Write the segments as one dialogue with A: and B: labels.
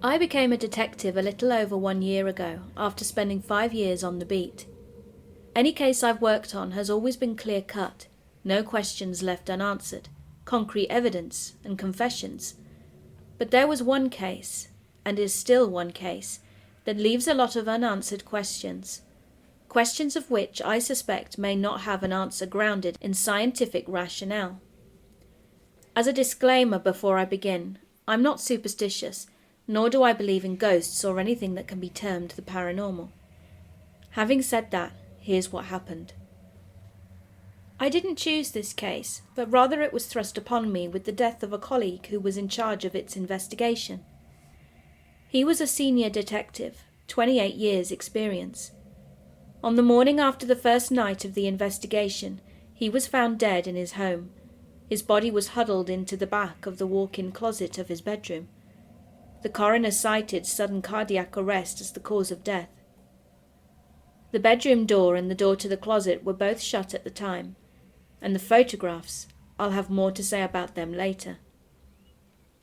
A: I became a detective a little over 1 year ago after spending 5 years on the beat. Any case I've worked on has always been clear-cut, no questions left unanswered, concrete evidence and confessions. But there was one case, and is still one case, that leaves a lot of unanswered questions. Questions of which I suspect may not have an answer grounded in scientific rationale. As a disclaimer before I begin, I'm not superstitious, nor do I believe in ghosts or anything that can be termed the paranormal. Having said that, here's what happened. I didn't choose this case, but rather it was thrust upon me with the death of a colleague who was in charge of its investigation. He was a senior detective, 28 years' experience. On the morning after the first night of the investigation, he was found dead in his home. His body was huddled into the back of the walk-in closet of his bedroom. The coroner cited sudden cardiac arrest as the cause of death. The bedroom door and the door to the closet were both shut at the time, and the photographs, I'll have more to say about them later.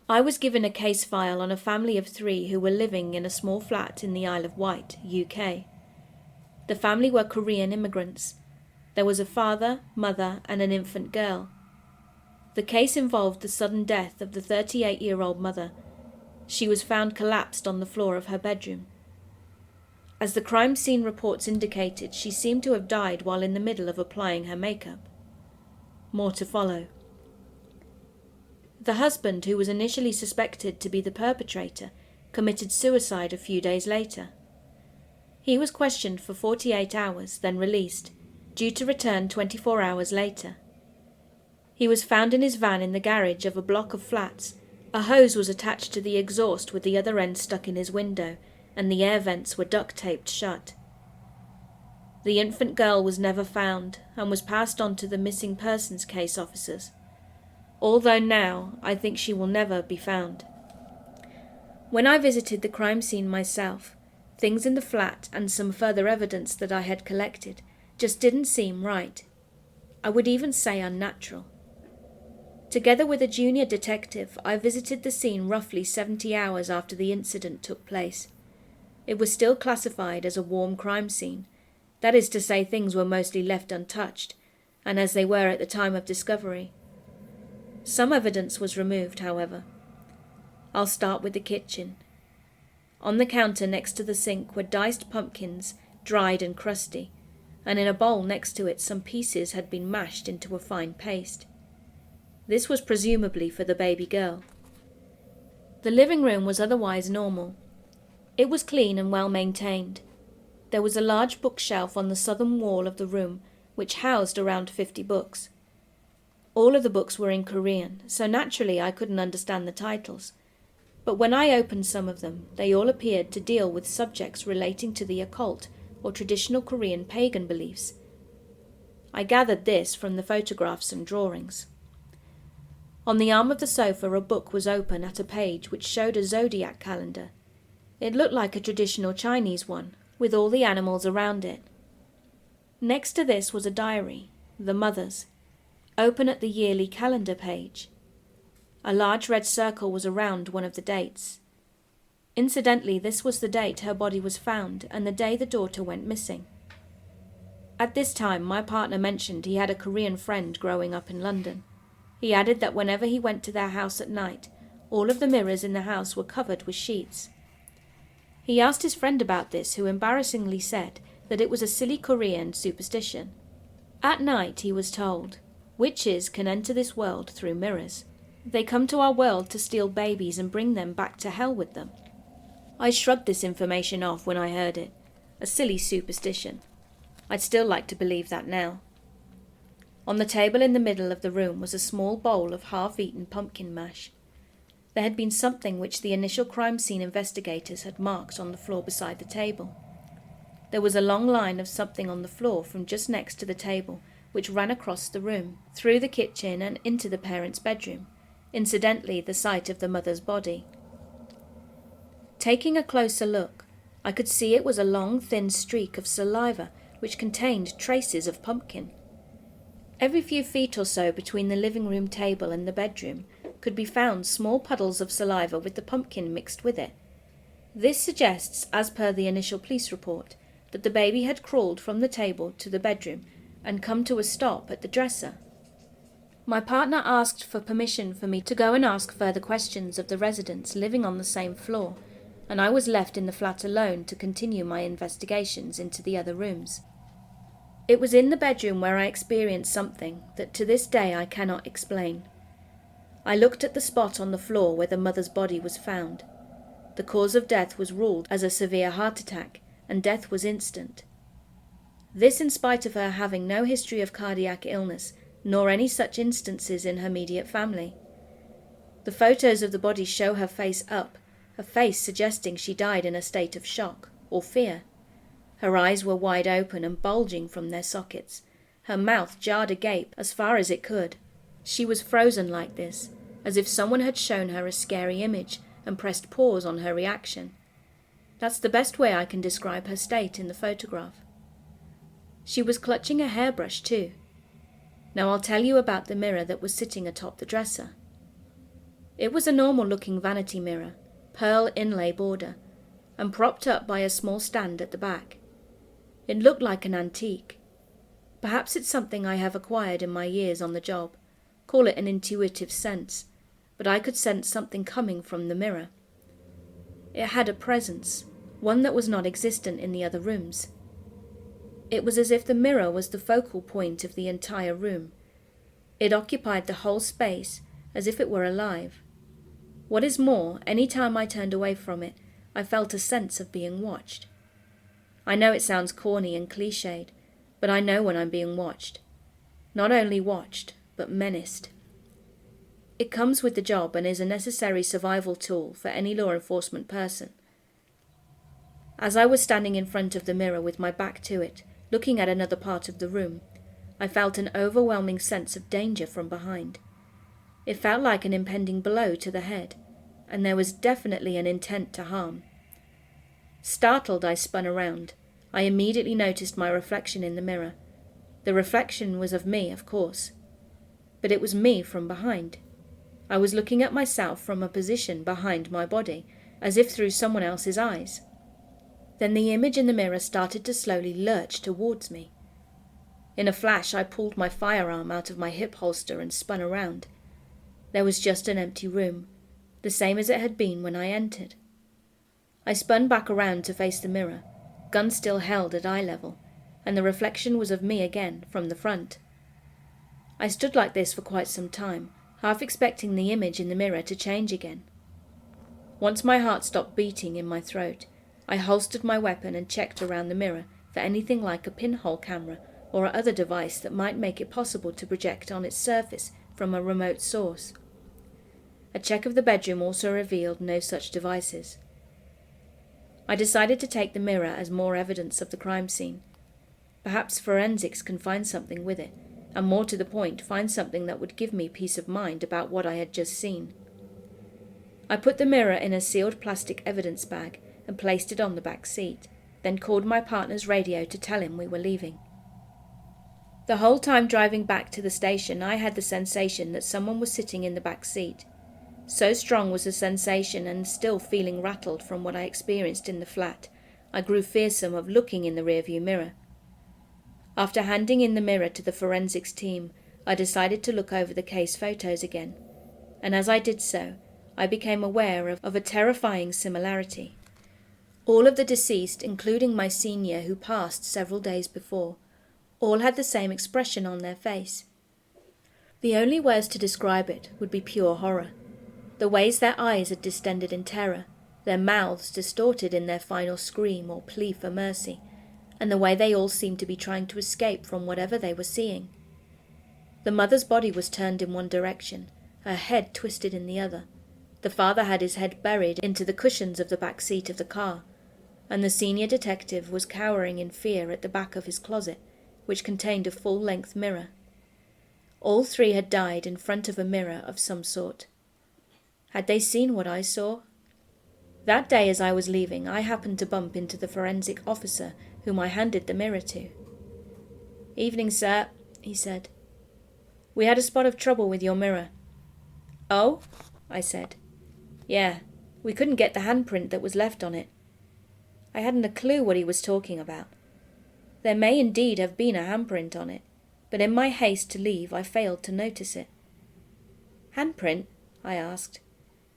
A: I was given a case file on a family of 3 who were living in a small flat in the Isle of Wight, UK. The family were Korean immigrants. There was a father, mother, and an infant girl. The case involved the sudden death of the 38-year-old mother. She was found collapsed on the floor of her bedroom. As the crime scene reports indicated, she seemed to have died while in the middle of applying her makeup. More to follow. The husband, who was initially suspected to be the perpetrator, committed suicide a few days later. He was questioned for 48 hours, then released, due to return 24 hours later. He was found in his van in the garage of a block of flats. A hose was attached to the exhaust with the other end stuck in his window, and the air vents were duct-taped shut. The infant girl was never found and was passed on to the missing persons case officers. Although now, I think she will never be found. When I visited the crime scene myself, things in the flat and some further evidence that I had collected just didn't seem right. I would even say unnatural. Together with a junior detective, I visited the scene roughly 70 hours after the incident took place. It was still classified as a warm crime scene. That is to say, things were mostly left untouched, and as they were at the time of discovery. Some evidence was removed, however. I'll start with the kitchen. On the counter next to the sink were diced pumpkins, dried and crusty, and in a bowl next to it some pieces had been mashed into a fine paste. This was presumably for the baby girl. The living room was otherwise normal. It was clean and well maintained. There was a large bookshelf on the southern wall of the room, which housed around 50 books. All of the books were in Korean, so naturally I couldn't understand the titles. But when I opened some of them, they all appeared to deal with subjects relating to the occult or traditional Korean pagan beliefs. I gathered this from the photographs and drawings. On the arm of the sofa a book was open at a page which showed a zodiac calendar. It looked like a traditional Chinese one, with all the animals around it. Next to this was a diary, the mother's, open at the yearly calendar page. A large red circle was around one of the dates. Incidentally, this was the date her body was found and the day the daughter went missing. At this time, my partner mentioned he had a Korean friend growing up in London. He added that whenever he went to their house at night, all of the mirrors in the house were covered with sheets. He asked his friend about this, who embarrassingly said that it was a silly Korean superstition. At night, he was told, witches can enter this world through mirrors. They come to our world to steal babies and bring them back to hell with them. I shrugged this information off when I heard it. A silly superstition. I'd still like to believe that now. On the table in the middle of the room was a small bowl of half-eaten pumpkin mash. There had been something which the initial crime scene investigators had marked on the floor beside the table. There was a long line of something on the floor from just next to the table, which ran across the room, through the kitchen and into the parents' bedroom, incidentally the site of the mother's body. Taking a closer look, I could see it was a long, thin streak of saliva which contained traces of pumpkin. Every few feet or so between the living room table and the bedroom could be found small puddles of saliva with the pumpkin mixed with it. This suggests, as per the initial police report, that the baby had crawled from the table to the bedroom and come to a stop at the dresser. My partner asked for permission for me to go and ask further questions of the residents living on the same floor, and I was left in the flat alone to continue my investigations into the other rooms. It was in the bedroom where I experienced something that to this day I cannot explain. I looked at the spot on the floor where the mother's body was found. The cause of death was ruled as a severe heart attack, and death was instant. This in spite of her having no history of cardiac illness, nor any such instances in her immediate family. The photos of the body show her face up, a face suggesting she died in a state of shock or fear. Her eyes were wide open and bulging from their sockets, her mouth jarred agape as far as it could. She was frozen like this, as if someone had shown her a scary image and pressed pause on her reaction. That's the best way I can describe her state in the photograph. She was clutching a hairbrush too. Now I'll tell you about the mirror that was sitting atop the dresser. It was a normal-looking vanity mirror, pearl inlay border, and propped up by a small stand at the back. It looked like an antique. Perhaps it's something I have acquired in my years on the job. Call it an intuitive sense, but I could sense something coming from the mirror. It had a presence, one that was not existent in the other rooms. It was as if the mirror was the focal point of the entire room. It occupied the whole space, as if it were alive. What is more, any time I turned away from it, I felt a sense of being watched. I know it sounds corny and cliched, but I know when I'm being watched. Not only watched, but menaced. It comes with the job and is a necessary survival tool for any law enforcement person. As I was standing in front of the mirror with my back to it, looking at another part of the room, I felt an overwhelming sense of danger from behind. It felt like an impending blow to the head, and there was definitely an intent to harm. Startled, I spun around. I immediately noticed my reflection in the mirror. The reflection was of me, of course. But it was me from behind. I was looking at myself from a position behind my body, as if through someone else's eyes. Then the image in the mirror started to slowly lurch towards me. In a flash, I pulled my firearm out of my hip holster and spun around. There was just an empty room, the same as it had been when I entered. I spun back around to face the mirror, gun still held at eye level, and the reflection was of me again, from the front. I stood like this for quite some time, half expecting the image in the mirror to change again. Once my heart stopped beating in my throat, I holstered my weapon and checked around the mirror for anything like a pinhole camera or other device that might make it possible to project on its surface from a remote source. A check of the bedroom also revealed no such devices. I decided to take the mirror as more evidence of the crime scene. Perhaps forensics can find something with it, and more to the point, find something that would give me peace of mind about what I had just seen. I put the mirror in a sealed plastic evidence bag and placed it on the back seat, then called my partner's radio to tell him we were leaving. The whole time driving back to the station, I had the sensation that someone was sitting in the back seat. So strong was the sensation, and still feeling rattled from what I experienced in the flat, I grew fearsome of looking in the rearview mirror. After handing in the mirror to the forensics team, I decided to look over the case photos again, and as I did so, I became aware of a terrifying similarity. All of the deceased, including my senior who passed several days before, all had the same expression on their face. The only words to describe it would be pure horror. The ways their eyes had distended in terror, their mouths distorted in their final scream or plea for mercy, and the way they all seemed to be trying to escape from whatever they were seeing. The mother's body was turned in one direction, her head twisted in the other. The father had his head buried into the cushions of the back seat of the car, and the senior detective was cowering in fear at the back of his closet, which contained a full-length mirror. All three had died in front of a mirror of some sort. Had they seen what I saw? That day as I was leaving, I happened to bump into the forensic officer whom I handed the mirror to. "Evening, sir," he said. "We had a spot of trouble with your mirror." "Oh?" I said. "Yeah, We couldn't get the handprint that was left on it. I hadn't a clue what he was talking about. There may indeed have been a handprint on it, but in my haste to leave I failed to notice it. Handprint? I asked.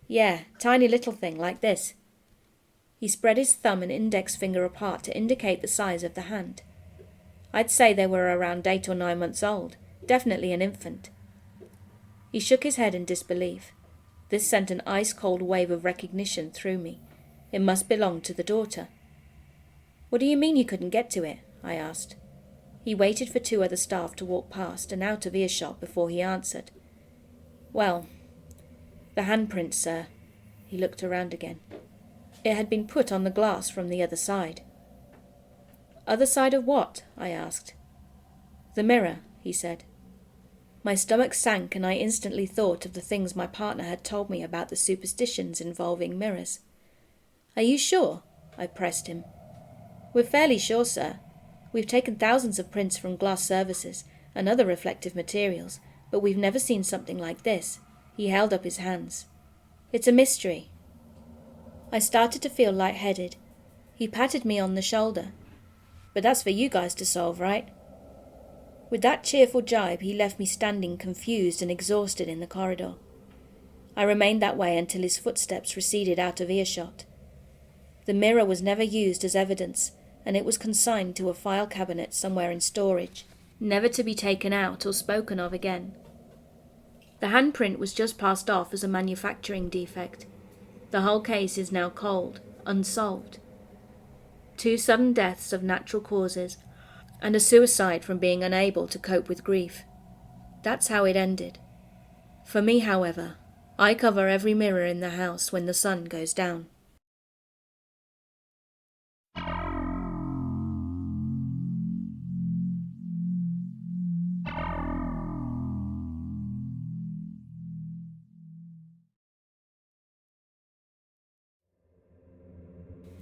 A: Yeah, tiny little thing like this. He spread his thumb and index finger apart to indicate the size of the hand. I'd say they were around 8 or 9 months old, definitely an infant. He shook his head in disbelief. This sent an ice-cold wave of recognition through me. It must belong to the daughter. What do you mean you couldn't get to it? I asked. He waited for 2 other staff to walk past and out of earshot before he answered. Well, the handprint, sir. He looked around again. It had been put on the glass from the other side. Other side of what? I asked. The mirror, he said. My stomach sank and I instantly thought of the things my partner had told me about the superstitions involving mirrors. Are you sure? I pressed him. We're fairly sure, sir. We've taken thousands of prints from glass surfaces and other reflective materials, but we've never seen something like this. He held up his hands. It's a mystery. I started to feel lightheaded. He patted me on the shoulder. But that's for you guys to solve, right? With that cheerful jibe, he left me standing confused and exhausted in the corridor. I remained that way until his footsteps receded out of earshot. The mirror was never used as evidence, and it was consigned to a file cabinet somewhere in storage, never to be taken out or spoken of again. The handprint was just passed off as a manufacturing defect. The whole case is now cold, unsolved. 2 sudden deaths of natural causes, and a suicide from being unable to cope with grief. That's how it ended. For me, however, I cover every mirror in the house when the sun goes down.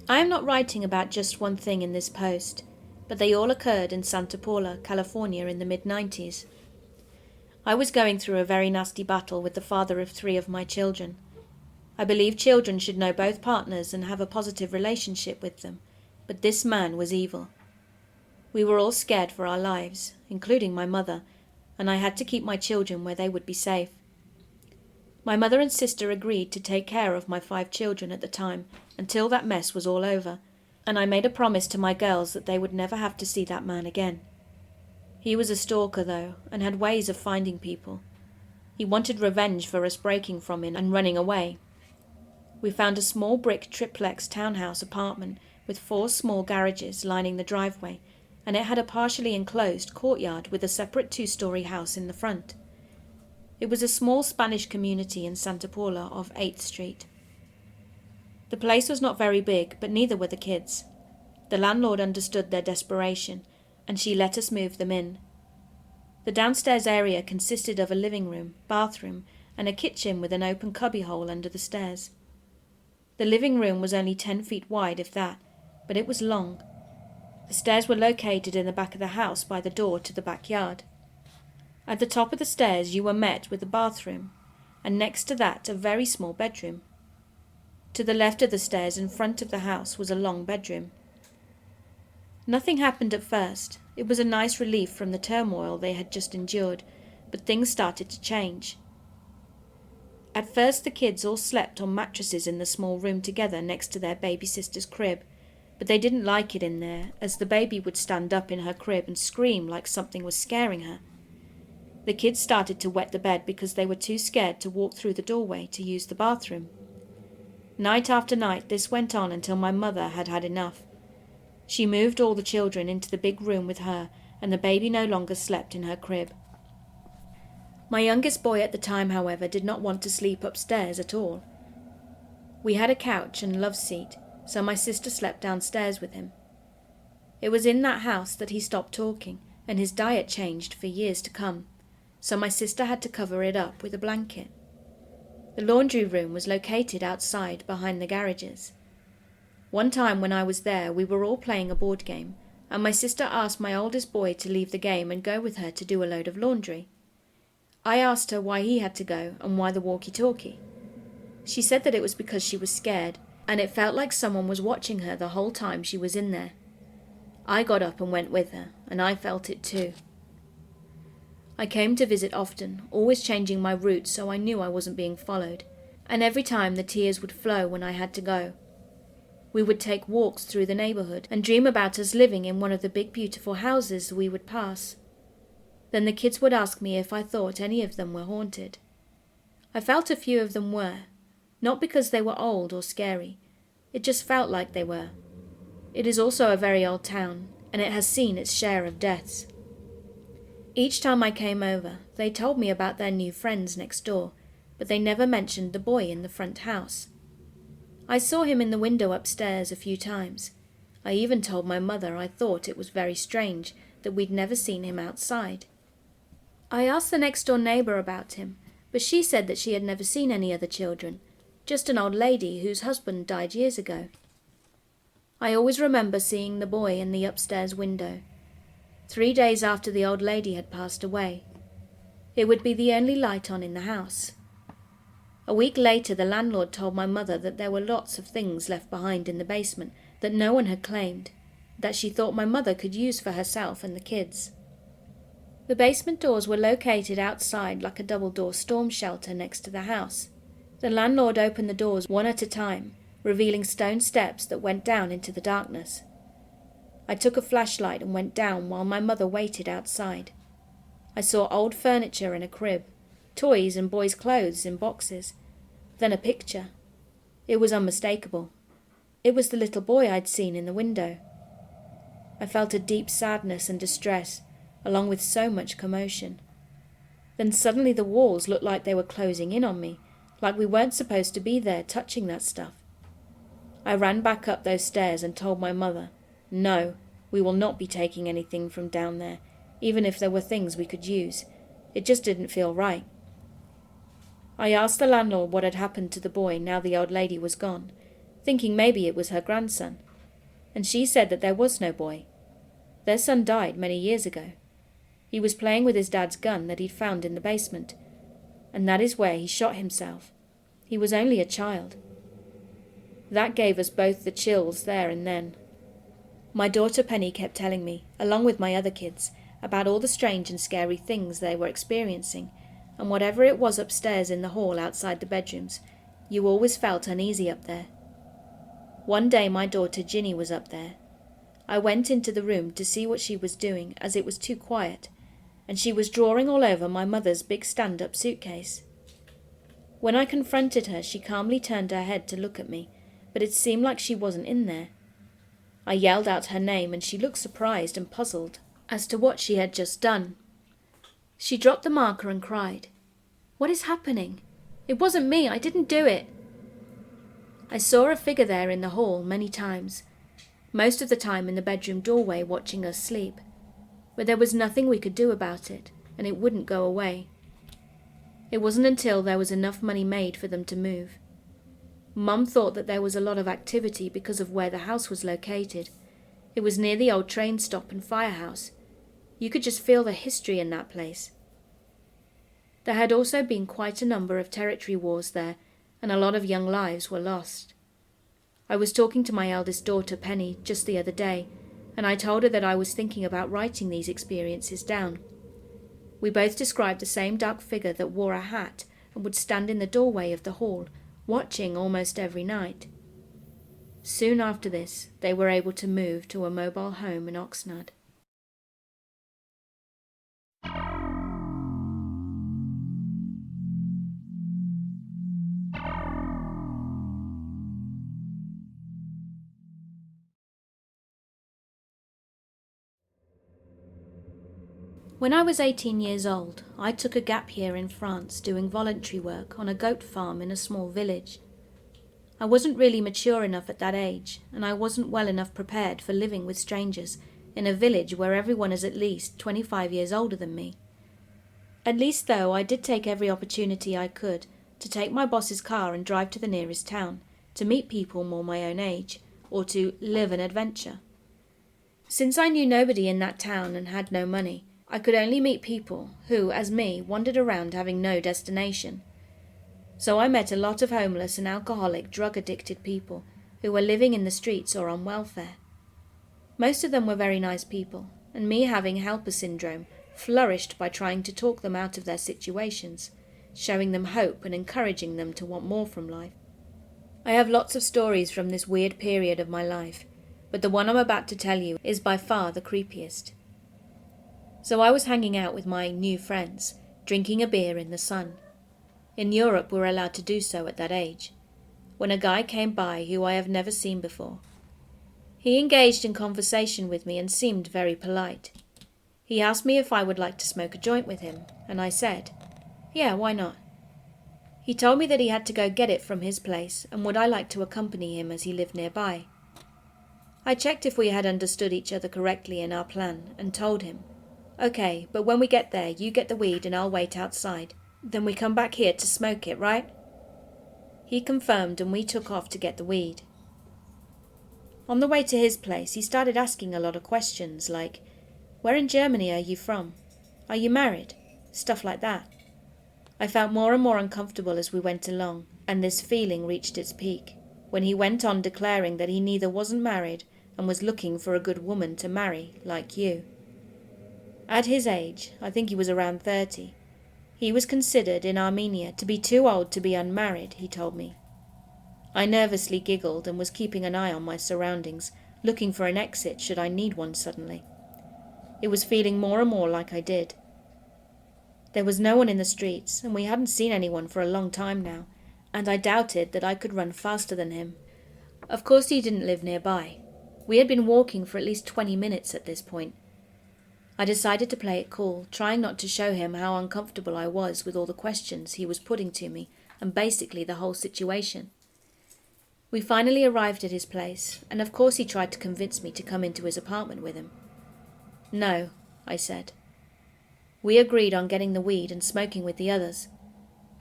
A: I am not writing about just one thing in this post, but they all occurred in Santa Paula, California in the mid-90s. I was going through a very nasty battle with the father of 3 of my children. I believe children should know both partners and have a positive relationship with them, but this man was evil. We were all scared for our lives, including my mother, and I had to keep my children where they would be safe. My mother and sister agreed to take care of my 5 children at the time until that mess was all over, and I made a promise to my girls that they would never have to see that man again. He was a stalker, though, and had ways of finding people. He wanted revenge for us breaking from him and running away. We found a small brick triplex townhouse apartment with 4 small garages lining the driveway, and it had a partially enclosed courtyard with a separate 2-story house in the front. It was a small Spanish community in Santa Paula off 8th Street. The place was not very big, but neither were the kids. The landlord understood their desperation, and she let us move them in. The downstairs area consisted of a living room, bathroom, and a kitchen with an open cubbyhole under the stairs. The living room was only 10 feet wide, if that, but it was long. The stairs were located in the back of the house by the door to the backyard. At the top of the stairs you were met with a bathroom, and next to that a very small bedroom. To the left of the stairs in front of the house was a long bedroom. Nothing happened at first. It was a nice relief from the turmoil they had just endured, but things started to change. At first the kids all slept on mattresses in the small room together next to their baby sister's crib, but they didn't like it in there, as the baby would stand up in her crib and scream like something was scaring her. The kids started to wet the bed because they were too scared to walk through the doorway to use the bathroom. Night after night this went on until my mother had had enough. She moved all the children into the big room with her, and the baby no longer slept in her crib. My youngest boy at the time, however, did not want to sleep upstairs at all. We had a couch and love seat, so my sister slept downstairs with him. It was in that house that he stopped talking, and his diet changed for years to come, so my sister had to cover it up with a blanket. The laundry room was located outside behind the garages. One time when I was there, we were all playing a board game, and my sister asked my oldest boy to leave the game and go with her to do a load of laundry. I asked her why he had to go and why the walkie-talkie. She said that it was because she was scared, and it felt like someone was watching her the whole time she was in there. I got up and went with her, and I felt it too. I came to visit often, always changing my route so I knew I wasn't being followed, and every time the tears would flow when I had to go. We would take walks through the neighborhood and dream about us living in one of the big beautiful houses we would pass. Then the kids would ask me if I thought any of them were haunted. I felt a few of them were, not because they were old or scary. It just felt like they were. It is also a very old town, and it has seen its share of deaths. Each time I came over, they told me about their new friends next door, but they never mentioned the boy in the front house. I saw him in the window upstairs a few times. I even told my mother I thought it was very strange that we'd never seen him outside. I asked the next door neighbour about him, but she said that she had never seen any other children, just an old lady whose husband died years ago. I always remember seeing the boy in the upstairs window. 3 days after the old lady had passed away. It would be the only light on in the house. A week later, the landlord told my mother that there were lots of things left behind in the basement that no one had claimed, that she thought my mother could use for herself and the kids. The basement doors were located outside like a double-door storm shelter next to the house. The landlord opened the doors one at a time, revealing stone steps that went down into the darkness. I took a flashlight and went down while my mother waited outside. I saw old furniture in a crib, toys and boys' clothes in boxes, then a picture. It was unmistakable. It was the little boy I'd seen in the window. I felt a deep sadness and distress, along with so much commotion. Then suddenly the walls looked like they were closing in on me, like we weren't supposed to be there touching that stuff. I ran back up those stairs and told my mother, "No, we will not be taking anything from down there, even if there were things we could use. It just didn't feel right." I asked the landlord what had happened to the boy now the old lady was gone, thinking maybe it was her grandson, and she said that there was no boy. Their son died many years ago. He was playing with his dad's gun that he'd found in the basement, and that is where he shot himself. He was only a child. That gave us both the chills there and then. My daughter Penny kept telling me, along with my other kids, about all the strange and scary things they were experiencing, and whatever it was upstairs in the hall outside the bedrooms, you always felt uneasy up there. One day my daughter Ginny was up there. I went into the room to see what she was doing, as it was too quiet, and she was drawing all over my mother's big stand-up suitcase. When I confronted her, she calmly turned her head to look at me, but it seemed like she wasn't in there. I yelled out her name, and she looked surprised and puzzled as to what she had just done. She dropped the marker and cried, "What is happening? It wasn't me, I didn't do it." I saw a figure there in the hall many times, most of the time in the bedroom doorway watching us sleep, but there was nothing we could do about it, and it wouldn't go away. It wasn't until there was enough money made for them to move. Mum thought that there was a lot of activity because of where the house was located. It was near the old train stop and firehouse. You could just feel the history in that place. There had also been quite a number of territory wars there, and a lot of young lives were lost. I was talking to my eldest daughter Penny just the other day, and I told her that I was thinking about writing these experiences down. We both described the same dark figure that wore a hat and would stand in the doorway of the hall, watching almost every night. Soon after this, they were able to move to a mobile home in Oxnard. When I was 18 years old, I took a gap year in France doing voluntary work on a goat farm in a small village. I wasn't really mature enough at that age, and I wasn't well enough prepared for living with strangers in a village where everyone is at least 25 years older than me. At least, though, I did take every opportunity I could to take my boss's car and drive to the nearest town, to meet people more my own age, or to live an adventure. Since I knew nobody in that town and had no money, I could only meet people who, as me, wandered around having no destination. So I met a lot of homeless and alcoholic, drug-addicted people who were living in the streets or on welfare. Most of them were very nice people, and me having helper syndrome flourished by trying to talk them out of their situations, showing them hope and encouraging them to want more from life. I have lots of stories from this weird period of my life, but the one I'm about to tell you is by far the creepiest. So I was hanging out with my new friends, drinking a beer in the sun. In Europe we're allowed to do so at that age, when a guy came by who I have never seen before. He engaged in conversation with me and seemed very polite. He asked me if I would like to smoke a joint with him, and I said, yeah, why not? He told me that he had to go get it from his place, and would I like to accompany him as he lived nearby. I checked if we had understood each other correctly in our plan, and told him, okay, but when we get there, you get the weed and I'll wait outside. Then we come back here to smoke it, right? He confirmed, and we took off to get the weed. On the way to his place, he started asking a lot of questions like, where in Germany are you from? Are you married? Stuff like that. I felt more and more uncomfortable as we went along, and this feeling reached its peak, when he went on declaring that he neither wasn't married and was looking for a good woman to marry, like you. At his age, I think he was around 30, he was considered in Armenia to be too old to be unmarried, he told me. I nervously giggled and was keeping an eye on my surroundings, looking for an exit should I need one suddenly. It was feeling more and more like I did. There was no one in the streets, and we hadn't seen anyone for a long time now, and I doubted that I could run faster than him. Of course he didn't live nearby. We had been walking for at least 20 minutes at this point. I decided to play it cool, trying not to show him how uncomfortable I was with all the questions he was putting to me, and basically the whole situation. We finally arrived at his place, and of course he tried to convince me to come into his apartment with him. No, I said. We agreed on getting the weed and smoking with the others.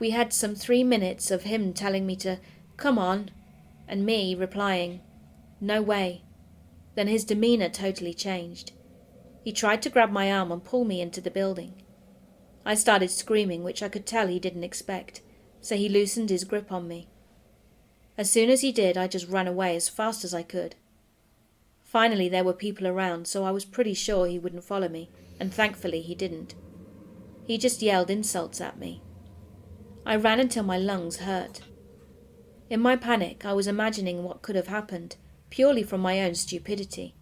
A: We had some 3 minutes of him telling me to, come on, and me replying, no way. Then his demeanour totally changed. He tried to grab my arm and pull me into the building. I started screaming, which I could tell he didn't expect, so he loosened his grip on me. As soon as he did, I just ran away as fast as I could. Finally, there were people around, so I was pretty sure he wouldn't follow me, and thankfully he didn't. He just yelled insults at me. I ran until my lungs hurt. In my panic, I was imagining what could have happened, purely from my own stupidity.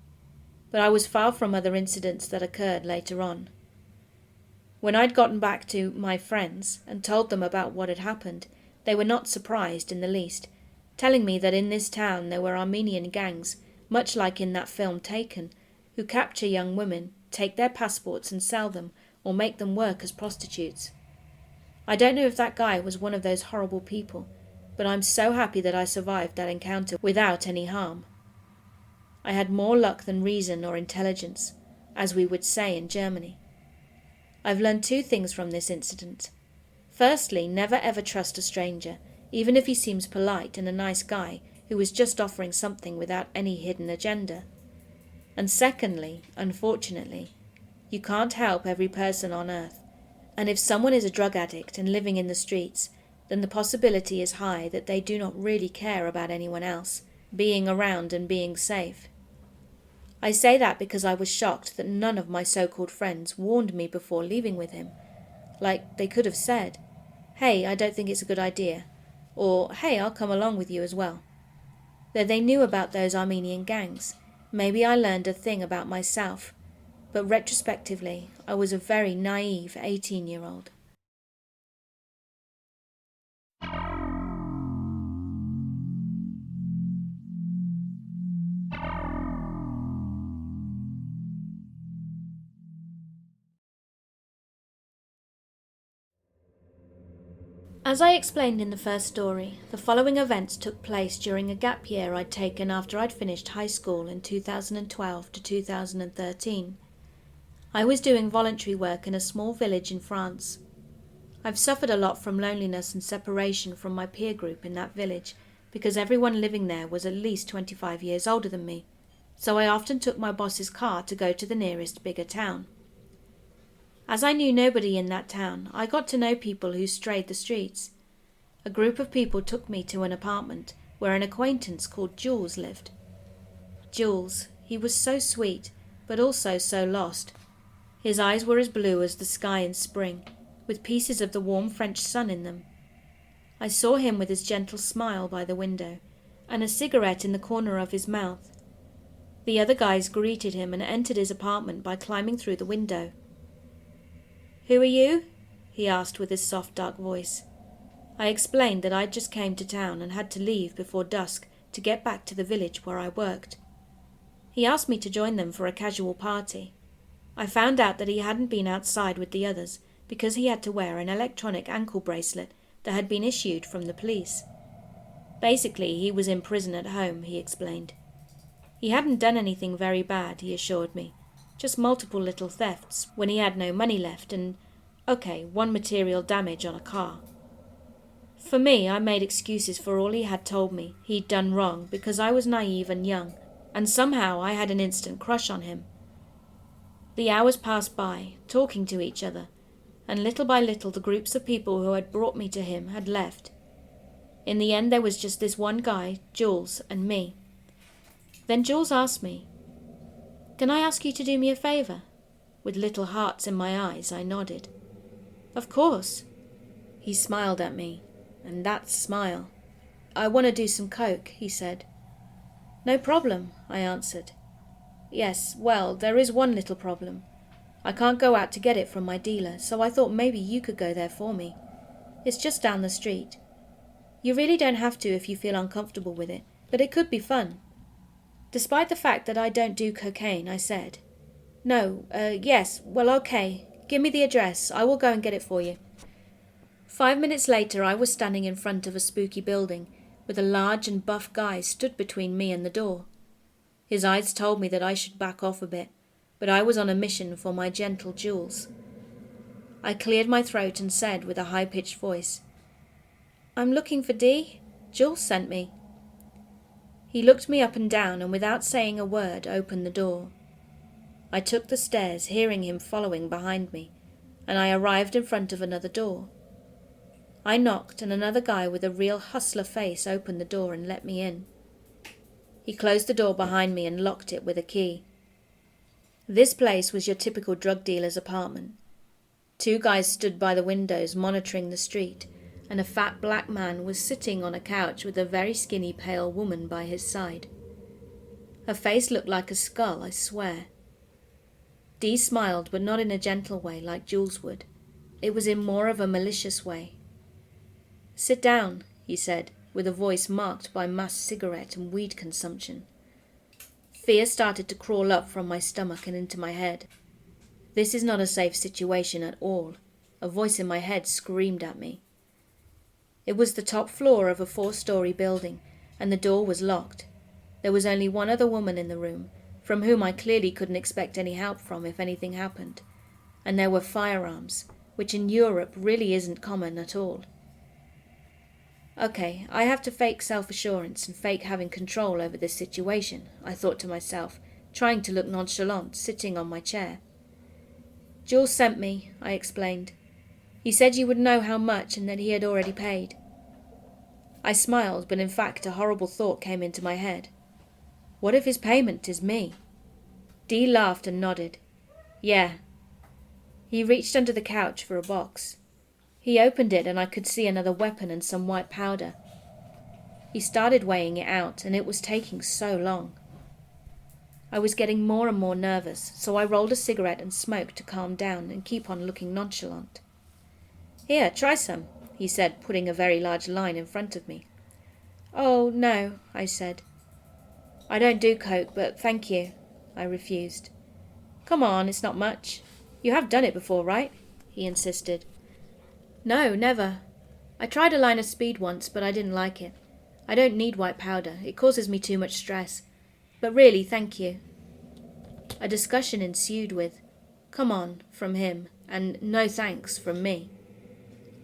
A: But I was far from other incidents that occurred later on. When I'd gotten back to my friends and told them about what had happened, they were not surprised in the least, telling me that in this town there were Armenian gangs, much like in that film Taken, who capture young women, take their passports and sell them, or make them work as prostitutes. I don't know if that guy was one of those horrible people, but I'm so happy that I survived that encounter without any harm. I had more luck than reason or intelligence, as we would say in Germany. I've learned 2 things from this incident. Firstly, never ever trust a stranger, even if he seems polite and a nice guy who is just offering something without any hidden agenda. And secondly, unfortunately, you can't help every person on earth, and if someone is a drug addict and living in the streets, then the possibility is high that they do not really care about anyone else, being around and being safe. I say that because I was shocked that none of my so-called friends warned me before leaving with him. Like, they could have said, hey, I don't think it's a good idea, or hey, I'll come along with you as well. Though they knew about those Armenian gangs, maybe I learned a thing about myself, but retrospectively, I was a very naive 18-year-old. As I explained in the first story, the following events took place during a gap year I'd taken after I'd finished high school in 2012 to 2013. I was doing voluntary work in a small village in France. I've suffered a lot from loneliness and separation from my peer group in that village because everyone living there was at least 25 years older than me, so I often took my boss's car to go to the nearest bigger town. As I knew nobody in that town, I got to know people who strayed the streets. a group of people took me to an apartment where an acquaintance called Jules lived. Jules, he was so sweet, but also so lost. His eyes were as blue as the sky in spring, with pieces of the warm French sun in them. I saw him with his gentle smile by the window, and a cigarette in the corner of his mouth. The other guys greeted him and entered his apartment by climbing through the window. "Who are you?" he asked with his soft, dark voice. I explained that I just came to town and had to leave before dusk to get back to the village where I worked. He asked me to join them for a casual party. I found out that he hadn't been outside with the others because he had to wear an electronic ankle bracelet that had been issued from the police. Basically, he was in prison at home, he explained. He hadn't done anything very bad, he assured me, just multiple little thefts when he had no money left and, one material damage on a car. For me, I made excuses for all he had told me he'd done wrong because I was naive and young, and somehow I had an instant crush on him. The hours passed by, talking to each other, and little by little the groups of people who had brought me to him had left. In the end there was just this one guy, Jules, and me. Then Jules asked me, "Can I ask you to do me a favour?" With little hearts in my eyes, I nodded. "Of course." He smiled at me, and that smile. "I want to do some coke," he said. "No problem," I answered. "Yes, well, there is one little problem. I can't go out to get it from my dealer, so I thought maybe you could go there for me. It's just down the street. You really don't have to if you feel uncomfortable with it, but it could be fun." Despite the fact that I don't do cocaine, I said, yes, well, okay. Give me the address. I will go and get it for you." 5 minutes later, I was standing in front of a spooky building, with a large and buff guy stood between me and the door. His eyes told me that I should back off a bit, but I was on a mission for my gentle Jules. I cleared my throat and said with a high-pitched voice, "I'm looking for Dee. Jules sent me." He looked me up and down and without saying a word opened the door. I took the stairs, hearing him following behind me, and I arrived in front of another door. I knocked and another guy with a real hustler face opened the door and let me in. He closed the door behind me and locked it with a key. This place was your typical drug dealer's apartment. 2 guys stood by the windows monitoring the street, and a fat black man was sitting on a couch with a very skinny pale woman by his side. Her face looked like a skull, I swear. Dee smiled, but not in a gentle way like Jules would. It was in more of a malicious way. "Sit down," he said, with a voice marked by mass cigarette and weed consumption. Fear started to crawl up from my stomach and into my head. This is not a safe situation at all. A voice in my head screamed at me. It was the top floor of a 4-story building, and the door was locked. There was only one other woman in the room, from whom I clearly couldn't expect any help from if anything happened. And there were firearms, which in Europe really isn't common at all. Okay, I have to fake self-assurance and fake having control over this situation, I thought to myself, trying to look nonchalant, sitting on my chair. "Jules sent me," I explained. "He said you would know how much and that he had already paid." I smiled, but in fact a horrible thought came into my head. What if his payment is me? Dee laughed and nodded. "Yeah." He reached under the couch for a box. He opened it and I could see another weapon and some white powder. He started weighing it out, and it was taking so long. I was getting more and more nervous, so I rolled a cigarette and smoked to calm down and keep on looking nonchalant. "Here, try some," he said, putting a very large line in front of me. "Oh, no," I said. "I don't do coke, but thank you," I refused. "Come on, it's not much. You have done it before, right?" he insisted. "No, never. I tried a line of speed once, but I didn't like it. I don't need white powder. It causes me too much stress. But really, thank you." A discussion ensued with, "Come on," from him, and "No thanks" from me.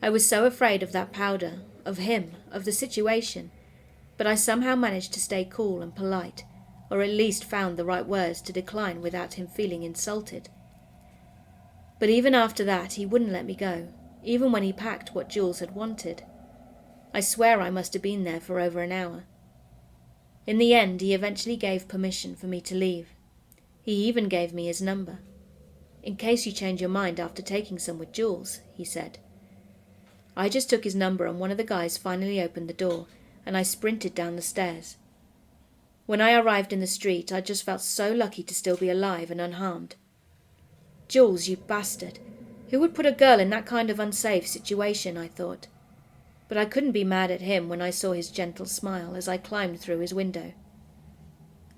A: I was so afraid of that powder, of him, of the situation, but I somehow managed to stay cool and polite, or at least found the right words to decline without him feeling insulted. But even after that, he wouldn't let me go, even when he packed what Jules had wanted. I swear I must have been there for over an hour. In the end, he eventually gave permission for me to leave. He even gave me his number. "In case you change your mind after taking some with Jules," he said. I just took his number and one of the guys finally opened the door, and I sprinted down the stairs. When I arrived in the street, I just felt so lucky to still be alive and unharmed. "Jules, you bastard. Who would put a girl in that kind of unsafe situation?" I thought. But I couldn't be mad at him when I saw his gentle smile as I climbed through his window.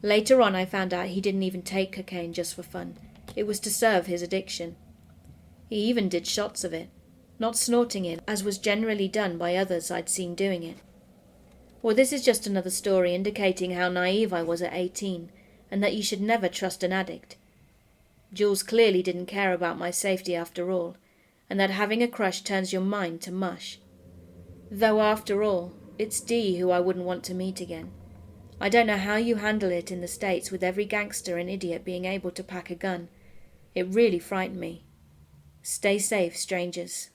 A: Later on I found out he didn't even take cocaine just for fun. It was to serve his addiction. He even did shots of it, not snorting it, as was generally done by others I'd seen doing it. Well, this is just another story indicating how naive I was at 18, and that you should never trust an addict. Jules clearly didn't care about my safety after all, and that having a crush turns your mind to mush. Though after all, it's Dee who I wouldn't want to meet again. I don't know how you handle it in the States with every gangster and idiot being able to pack a gun. It really frightened me. Stay safe, strangers.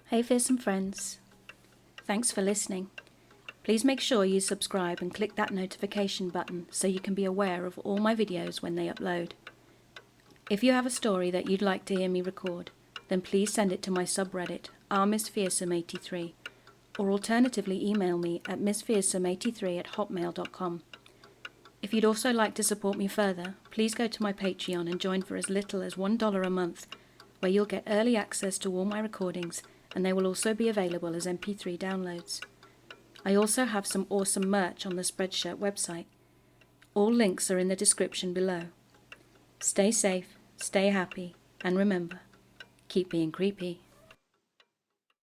A: Hey fearsome friends. Thanks for listening. Please make sure you subscribe and click that notification button so you can be aware of all my videos when they upload. If you have a story that you'd like to hear me record, then please send it to my subreddit, rmissfearsome83, or alternatively email me at missfearsome83@hotmail.com. If you'd also like to support me further, please go to my Patreon and join for as little as $1 a month, where you'll get early access to all my recordings, and they will also be available as MP3 downloads. I also have some awesome merch on the Spreadshirt website. All links are in the description below. Stay safe, stay happy, and remember, keep being creepy.